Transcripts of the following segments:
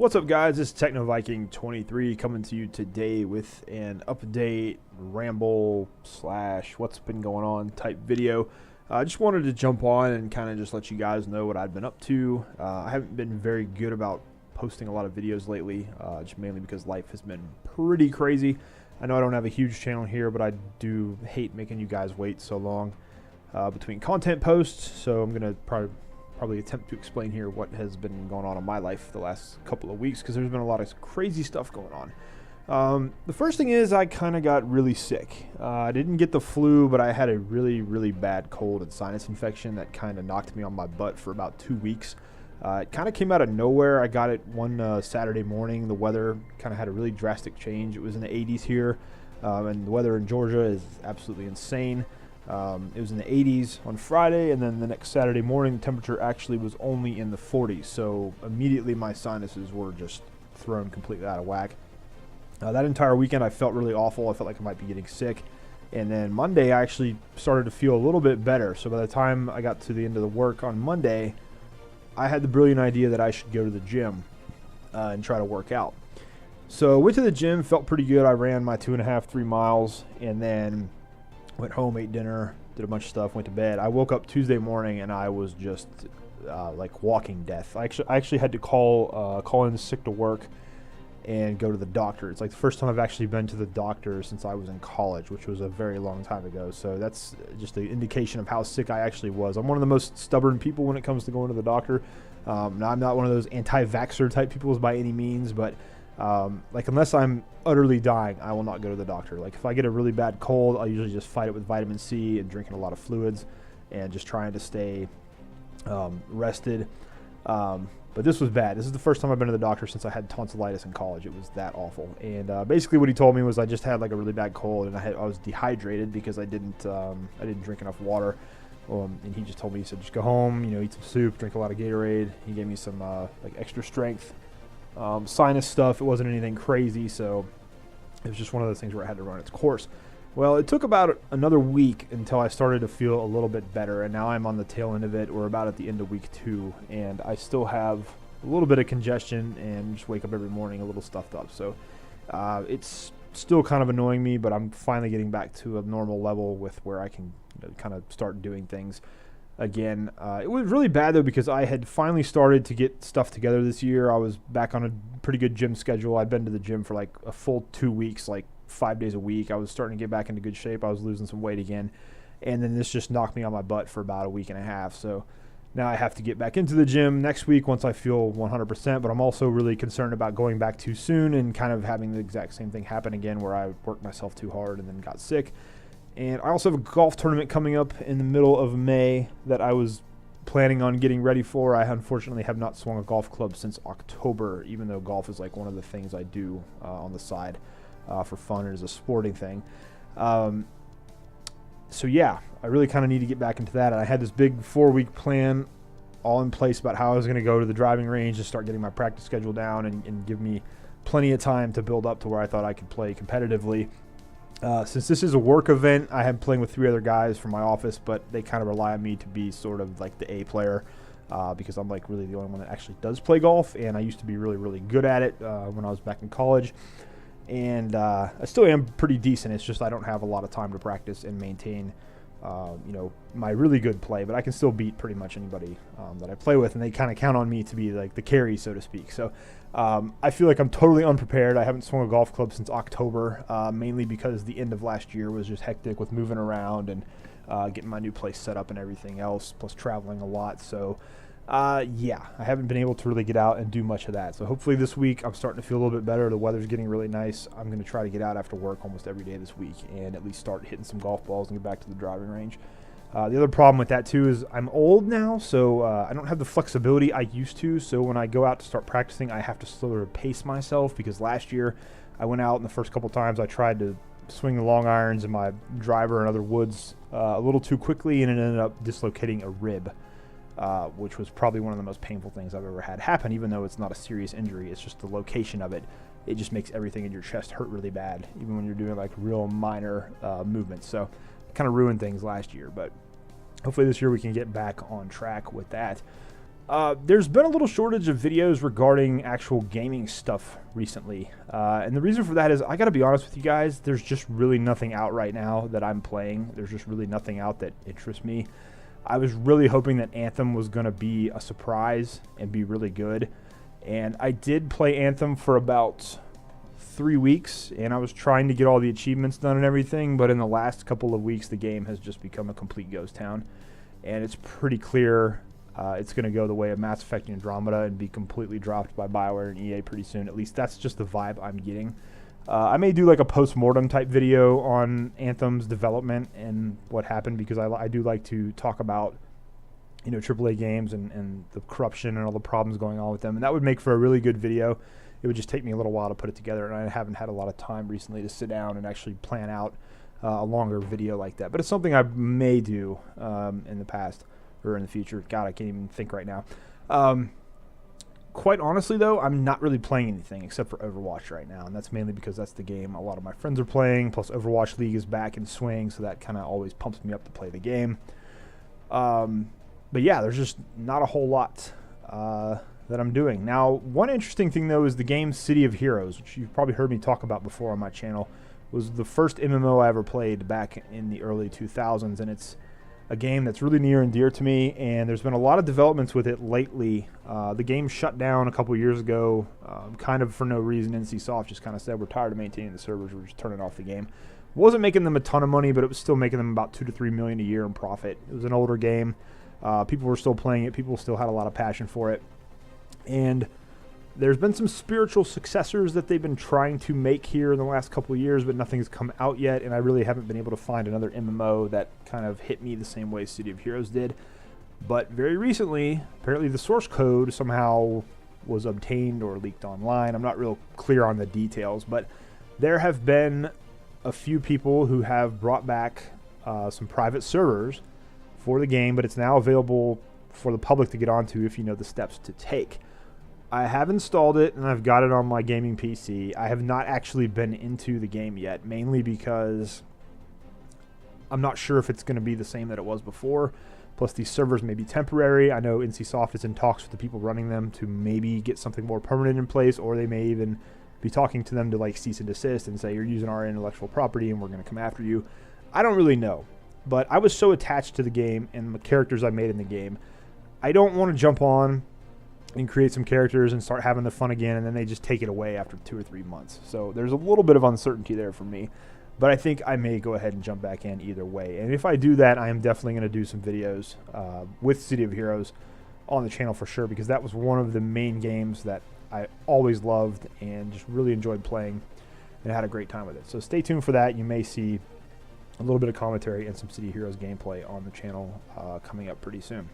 What's up, guys? This is Techno Viking 23 coming to you today with an update, ramble slash what's been going on type video. I just wanted to jump on and kind of just let you guys know what I've been up to. I haven't been very good about posting a lot of videos lately, just mainly because life has been pretty crazy. I know I don't have a huge channel here, but I do hate making you guys wait so long between content posts, so I'm going to probably attempt to explain here what has been going on in my life the last couple of weeks, because there's been a lot of crazy stuff going on. The first thing is I kind of got really sick. I didn't get the flu, but I had a really bad cold and sinus infection that kind of knocked me on my butt for about 2 weeks. It kind of came out of nowhere. I got it one Saturday morning. The weather kind of had a really drastic change. It was in the 80s here, and the weather in Georgia is absolutely insane. It was in the 80s on Friday, and then the next Saturday morning, the temperature actually was only in the 40s. So immediately my sinuses were just thrown completely out of whack. That entire weekend I felt really awful. I felt like I might be getting sick. And then Monday I actually started to feel a little bit better. So by the time I got to the end of the work on Monday, I had the brilliant idea that I should go to the gym and try to work out. So I went to the gym, felt pretty good. I ran my 2.5, 3 miles, and then went home, ate dinner, did a bunch of stuff, went to bed. I woke up Tuesday morning and I was just like walking death. I actually had to call in sick to work and go to the doctor. It's like the first time I've actually been to the doctor since I was in college, which was a very long time ago. So that's just an indication of how sick I actually was. I'm one of the most stubborn people when it comes to going to the doctor. Now, I'm not one of those anti-vaxxer type people by any means, but like unless I'm utterly dying, I will not go to the doctor. Like if I get a really bad cold, I'll usually just fight it with vitamin C and drinking a lot of fluids and just trying to stay rested. But this was bad. This is the first time I've been to the doctor since I had tonsillitis in college. It was that awful. And basically what he told me was I just had like a really bad cold, and I was dehydrated because I didn't drink enough water. And he just told me, he said, just go home, eat some soup, drink a lot of Gatorade. He gave me some like extra strength sinus stuff. It wasn't anything crazy, so it was just one of those things where I had to run its course. Well, it took about another week until I started to feel a little bit better, and now I'm on the tail end of it. We're about at the end of week 2, and I still have a little bit of congestion and just wake up every morning a little stuffed up. So it's still kind of annoying me, but I'm finally getting back to a normal level with where I can kind of start doing things again. It was really bad though, because I had finally started to get stuff together this year. I was back on a pretty good gym schedule. I'd been to the gym for like a full 2 weeks, like 5 days a week. I was starting to get back into good shape. I was losing some weight again, and then this just knocked me on my butt for about a week and a half. So now I have to get back into the gym next week once I feel 100%, but I'm also really concerned about going back too soon and kind of having the exact same thing happen again where I worked myself too hard and then got sick. And I also have a golf tournament coming up in the middle of May that I was planning on getting ready for. I unfortunately have not swung a golf club since October, even though golf is like one of the things I do on the side for fun and as a sporting thing. So yeah, I really kind of need to get back into that. And I had this big 4-week plan all in place about how I was going to go to the driving range and start getting my practice schedule down and give me plenty of time to build up to where I thought I could play competitively. Since this is a work event, I am playing with 3 other guys from my office, but they kind of rely on me to be sort of like the A player because I'm like really the only one that actually does play golf, and I used to be really good at it when I was back in college. And I still am pretty decent. It's just I don't have a lot of time to practice and maintain, my really good play. But I can still beat pretty much anybody that I play with, and they kind of count on me to be like the carry, so to speak. So I feel like I'm totally unprepared. I haven't swung a golf club since October, mainly because the end of last year was just hectic with moving around and getting my new place set up and everything else, plus traveling a lot. So yeah, I haven't been able to really get out and do much of that. So hopefully this week I'm starting to feel a little bit better. The weather's getting really nice. I'm going to try to get out after work almost every day this week and at least start hitting some golf balls and get back to the driving range. The other problem with that too is I'm old now, so I don't have the flexibility I used to. So when I go out to start practicing, I have to sort of pace myself, because last year I went out and the first couple times I tried to swing the long irons and my driver and other woods a little too quickly, and it ended up dislocating a rib. Which was probably one of the most painful things I've ever had happen, even though it's not a serious injury. It's just the location of it. It just makes everything in your chest hurt really bad, even when you're doing like real minor movements. So it kind of ruined things last year, but hopefully this year we can get back on track with that. There's been a little shortage of videos regarding actual gaming stuff recently. And the reason for that is, I got to be honest with you guys, there's just really nothing out right now that I'm playing. There's just really nothing out that interests me. I was really hoping that Anthem was going to be a surprise and be really good. And I did play Anthem for about 3 weeks, and I was trying to get all the achievements done and everything, but in the last couple of weeks, the game has just become a complete ghost town. And it's pretty clear it's going to go the way of Mass Effect Andromeda and be completely dropped by BioWare and EA pretty soon. At least that's just the vibe I'm getting. I may do like a post-mortem type video on Anthem's development and what happened, because I do like to talk about, you know, AAA games and the corruption and all the problems going on with them. And that would make for a really good video. It would just take me a little while to put it together, and I haven't had a lot of time recently to sit down and actually plan out a longer video like that. But it's something I may do in the past or in the future. God, I can't even think right now. Quite honestly, though, I'm not really playing anything except for Overwatch right now, and that's mainly because that's the game a lot of my friends are playing, plus Overwatch League is back in swing, so that kind of always pumps me up to play the game. But yeah, there's just not a whole lot that I'm doing. Now, one interesting thing, though, is the game City of Heroes, which you've probably heard me talk about before on my channel. Was the first MMO I ever played back in the early 2000s, and it's a game that's really near and dear to me, and there's been a lot of developments with it lately. The game shut down a couple years ago, kind of for no reason. NCSoft just kind of said, we're tired of maintaining the servers, we're just turning off the game. It wasn't making them a ton of money, but it was still making them about $2 to $3 million a year in profit. It was an older game. People were still playing it. People still had a lot of passion for it. And there's been some spiritual successors that they've been trying to make here in the last couple of years, but nothing's come out yet, and I really haven't been able to find another MMO that kind of hit me the same way City of Heroes did. But very recently, apparently the source code somehow was obtained or leaked online. I'm not real clear on the details, but there have been a few people who have brought back some private servers for the game, but it's now available for the public to get onto if you know the steps to take. I have installed it, and I've got it on my gaming PC. I have not actually been into the game yet, mainly because I'm not sure if it's going to be the same that it was before. Plus, these servers may be temporary. I know NCSoft is in talks with the people running them to maybe get something more permanent in place, or they may even be talking to them to like cease and desist and say, you're using our intellectual property and we're going to come after you. I don't really know, but I was so attached to the game and the characters I made in the game. I don't want to jump on and create some characters and start having the fun again, and then they just take it away after 2 or 3 months. So there's a little bit of uncertainty there for me, but I think I may go ahead and jump back in either way. And if I do that, I am definitely going to do some videos with City of Heroes on the channel for sure, because that was one of the main games that I always loved and just really enjoyed playing and had a great time with it. So stay tuned for that. You may see a little bit of commentary and some City of Heroes gameplay on the channel coming up pretty soon.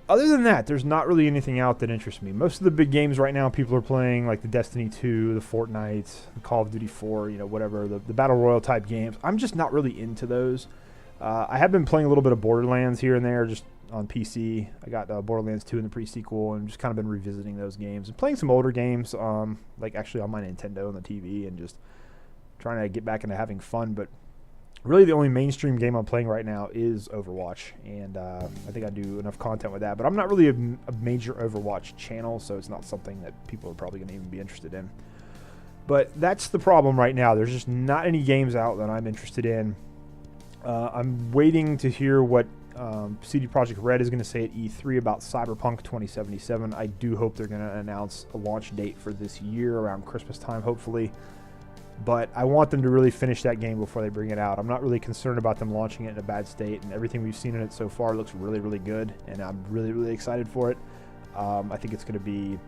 Other than that, there's not really anything out that interests me. Most of the big games right now people are playing, like the Destiny 2, the Fortnite, the Call of Duty 4, you know, whatever, the Battle Royale type games. I'm just not really into those. I have been playing a little bit of Borderlands here and there, just on PC. I got Borderlands 2 in the pre-sequel, and just kind of been revisiting those games. And playing some older games, like actually on my Nintendo on the TV, and just trying to get back into having fun. But really the only mainstream game I'm playing right now is Overwatch, and I think I do enough content with that. But I'm not really a major Overwatch channel, so it's not something that people are probably going to even be interested in. But that's the problem right now. There's just not any games out that I'm interested in. I'm waiting to hear what CD Projekt Red is going to say at E3 about Cyberpunk 2077. I do hope they're going to announce a launch date for this year around Christmas time, hopefully. But I want them to really finish that game before they bring it out. I'm not really concerned about them launching it in a bad state, and everything we've seen in it so far looks really, really good, and I'm really, really excited for it. I think it's going to be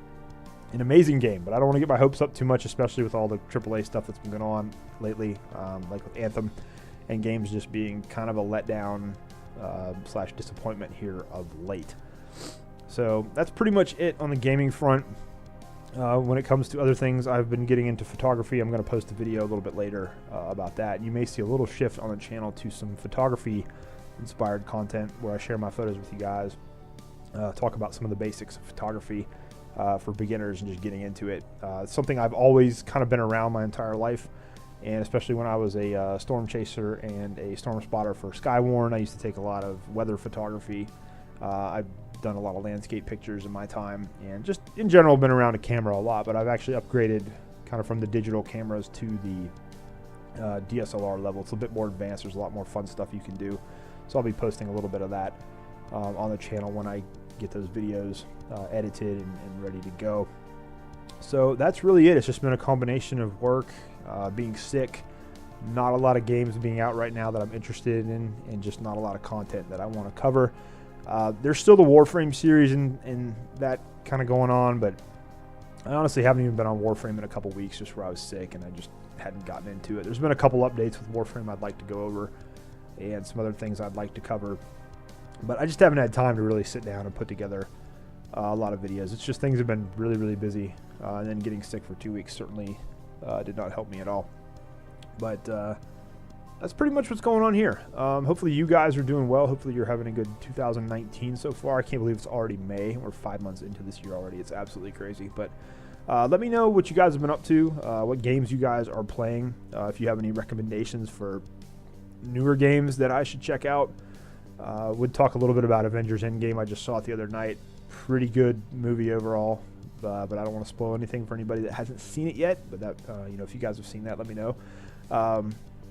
an amazing game, but I don't want to get my hopes up too much, especially with all the AAA stuff that's been going on lately, like with Anthem, and games just being kind of a letdown / disappointment here of late. So that's pretty much it on the gaming front. When it comes to other things, I've been getting into photography. I'm going to post a video a little bit later about that. You may see a little shift on the channel to some photography-inspired content where I share my photos with you guys, talk about some of the basics of photography for beginners and just getting into it. It's something I've always kind of been around my entire life, and especially when I was a storm chaser and a storm spotter for Skywarn, I used to take a lot of weather photography I've done a lot of landscape pictures in my time, and just in general been around a camera a lot, but I've actually upgraded kind of from the digital cameras to the DSLR level. It's a bit more advanced. There's a lot more fun stuff you can do. So I'll be posting a little bit of that on the channel when I get those videos edited and ready to go. So that's really it. It's just been a combination of work, being sick, not a lot of games being out right now that I'm interested in, and just not a lot of content that I want to cover. There's still the Warframe series and that kind of going on, but I honestly haven't even been on Warframe in a couple weeks, just where I was sick and I just hadn't gotten into it. There's been a couple updates with Warframe I'd like to go over, and some other things I'd like to cover, but I just haven't had time to really sit down and put together a lot of videos. It's just things have been really, really busy, and then getting sick for 2 weeks certainly did not help me at all. But that's pretty much what's going on here. Hopefully you guys are doing well. Hopefully you're having a good 2019 so far. I can't believe it's already May. We're 5 months into this year already. It's absolutely crazy. But let me know what you guys have been up to, what games you guys are playing. If you have any recommendations for newer games that I should check out. Would talk a little bit about Avengers Endgame. I just saw it the other night. Pretty good movie overall, but I don't want to spoil anything for anybody that hasn't seen it yet. But that, if you guys have seen that, let me know.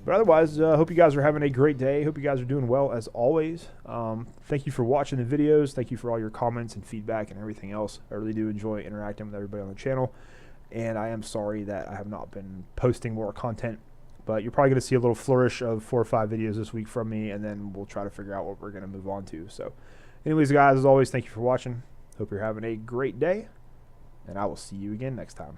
But otherwise, hope you guys are having a great day. Hope you guys are doing well as always. Thank you for watching the videos. Thank you for all your comments and feedback and everything else. I really do enjoy interacting with everybody on the channel. And I am sorry that I have not been posting more content. But you're probably going to see a little flourish of 4 or 5 videos this week from me. And then we'll try to figure out what we're going to move on to. So anyways, guys, as always, thank you for watching. Hope you're having a great day. And I will see you again next time.